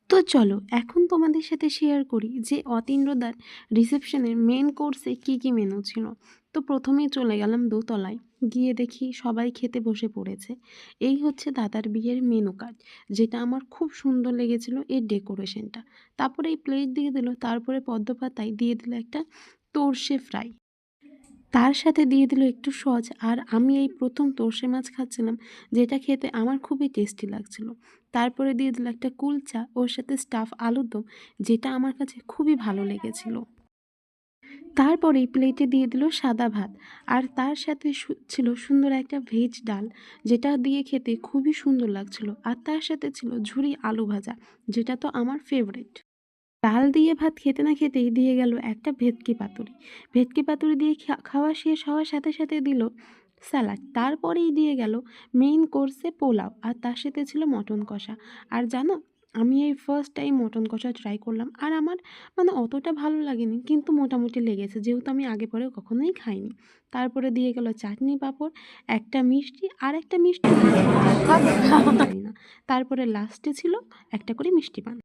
তো চলো এখন তোমাদের সাথে শেয়ার করি যে অতীন্দ্রদার রিসেপশনের মেন কোর্সে কি কি মেনু ছিল। তো প্রথমেই চলে গেলাম দোতলায়, গিয়ে দেখি সবাই খেতে বসে পড়েছে। এই হচ্ছে দাদার বিয়ের মেনু কার্ড, যেটা আমার খুব সুন্দর লেগেছিল এর ডেকোরেশনটা। তারপরে এই প্লেট দিয়ে দিল, তারপরে পদ্মপাতায় দিয়ে দিল একটা তোরসে ফ্রাই, তার সাথে দিয়ে দিল একটু সস। আর আমি এই প্রথম তোরসে মাছ খাচ্ছিলাম, যেটা খেতে আমার খুবই টেস্টি লাগছিল। তারপরে দিয়ে দিল একটা কুলচা, ওর সাথে স্টাফ আলুর দম, যেটা আমার কাছে খুবই ভালো লেগেছিল। তারপরে এই প্লেটে দিয়ে দিল সাদা ভাত, আর তার সাথে ছিল সুন্দর একটা ভেজ ডাল, যেটা দিয়ে খেতে খুবই সুন্দর লাগছিল। আর তার সাথে ছিল ঝুরি আলু ভাজা, যেটা তো আমার ফেভারিট। ডাল দিয়ে ভাত খেতে না খেতেই দিয়ে গেল একটা ভেটকি পাতুরি। ভেটকি পাতুরি দিয়ে খাওয়া শেষ হওয়ার সাথে সাথে দিল স্যালাড। তারপরেই দিয়ে গেল মেইন কোর্সে পোলাও, আর তার সাথে ছিল মটন কষা। আর জানো, আমি এই ফার্স্ট টাইম মটন কষা ট্রাই করলাম, আর আমার অতটা ভালো লাগেনি, কিন্তু মোটামুটি লেগেছে, যেহেতু আমি আগে পরে কখনোই খাইনি। তারপরে দিয়ে গেল চাটনি পাঁপড়, একটা মিষ্টি, আর একটা মিষ্টি জানি না। তারপরে লাস্টে ছিল একটা করে মিষ্টি পান।